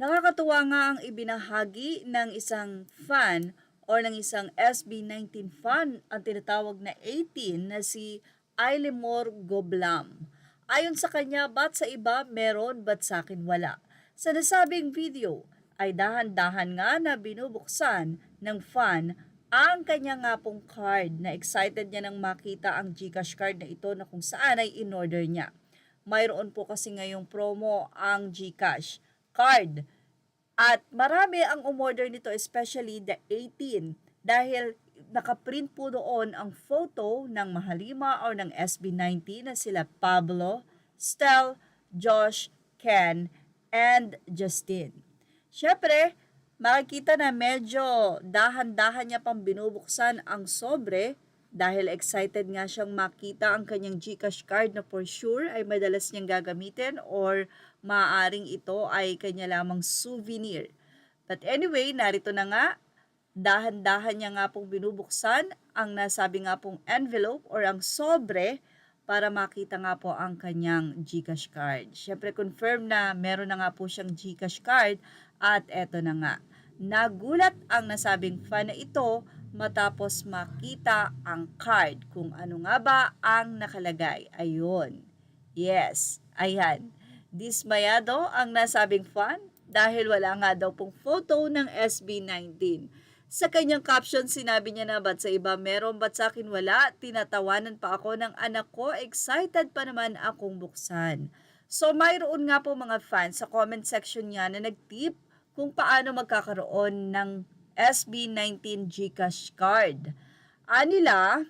Nakakatuwa nga ang ibinahagi ng isang fan or ng isang SB19 fan ang tinatawag na 18 na si Ailemor Goblam. Ayon sa kanya, ba't sa iba meron, ba't sa akin wala? Sa nasabing video ay dahan-dahan nga na binubuksan ng fan ang kanya nga pong card na excited niya nang makita ang GCash card na ito na kung saan ay in-order niya. Mayroon po kasi ngayong promo ang GCash card. At marami ang umorder nito, especially the 18, dahil nakaprint po doon ang photo ng Mahalima or ng SB19 na sila Pablo, Stel, Josh, Ken, and Justin. Syempre, makikita na medyo dahan-dahan niya pang binubuksan ang sobre dahil excited nga siyang makita ang kanyang GCash card na for sure ay madalas niyang gagamitin or maaaring ito ay kanya lamang souvenir. But anyway, narito na nga, dahan-dahan niya nga pong binubuksan ang nasabi nga pong envelope or ang sobre para makita nga po ang kanyang GCash card. Siyempre confirm na meron na nga po siyang GCash card at eto na nga. Nagulat ang nasabing fan na ito matapos makita ang card kung ano nga ba ang nakalagay. Ayun. Yes, ayan. Dismayado ang nasabing fan dahil wala nga daw pong photo ng SB19. Sa kanyang caption, sinabi niya na ba't sa iba meron, ba't sa akin wala? Tinatawanan pa ako ng anak ko, excited pa naman akong buksan. So mayroon nga po mga fans sa comment section niya na nag-tip kung paano magkakaroon ng SB19 GCash card. Anila,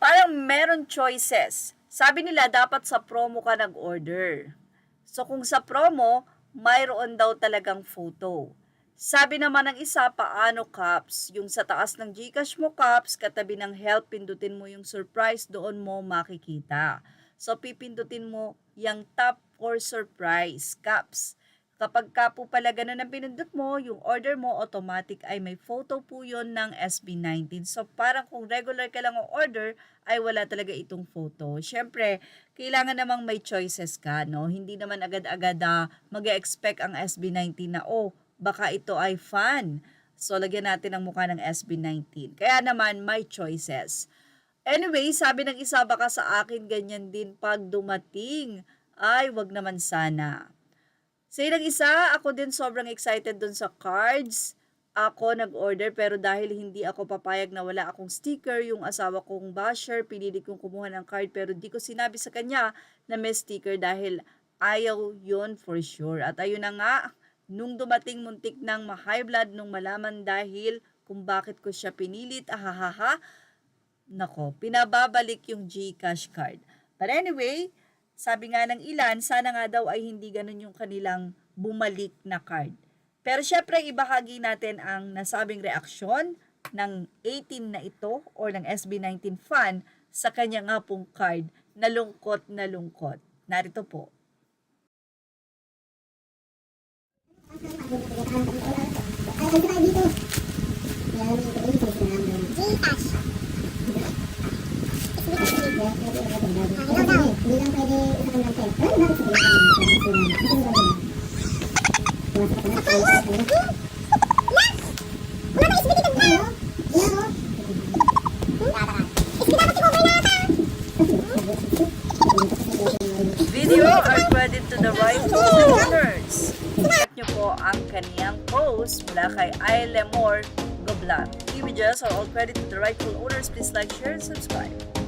parang meron choices. Sabi nila dapat sa promo ka nag-order. So kung sa promo, mayroon daw talagang photo. Sabi naman ng isa, paano Caps? Yung sa taas ng GCash mo Caps, katabi ng help, pindutin mo yung surprise, doon mo makikita. So pipindutin mo yung top for surprise Caps. Kapag ka po pala ganun ang pinindot mo, yung order mo automatic ay may photo po yun ng SB19. So parang kung regular ka lang ang order, ay wala talaga itong photo. Siyempre, kailangan namang may choices ka, no? Hindi naman agad-agad mag-expect ang SB19 na, oh, baka ito ay fan. So lagyan natin ang mukha ng SB19. Kaya naman may choices. Anyway, sabi ng isa, baka sa akin ganyan din pag dumating. Ay, wag naman sana. Sa ilang isa, ako din sobrang excited dun sa cards. Ako nag-order pero dahil hindi ako papayag na wala akong sticker, yung asawa kong basher, pinili kong kumuha ng card pero di ko sinabi sa kanya na may sticker dahil ayaw yun for sure. At ayun na nga, nung dumating muntik ng ma-high blood nung malaman dahil kung bakit ko siya pinilit, nako, pinababalik yung GCash card. But anyway, sabi nga ng ilan, sana nga daw ay hindi ganun yung kanilang bumalik na card. Pero syempre, ibahagi natin ang nasabing reaksyon ng 18 na ito or ng SB19 fan sa kanya nga pong card na lungkot na lungkot. Narito po. GCash. Hindi lang pwede isang lang tayo. Pero bakit Video are credit to the rightful owners. Check nyo po ang kaniyang post mula kay Ailemor Goblam. Images are all credit to the rightful owners. Please like, share, and subscribe.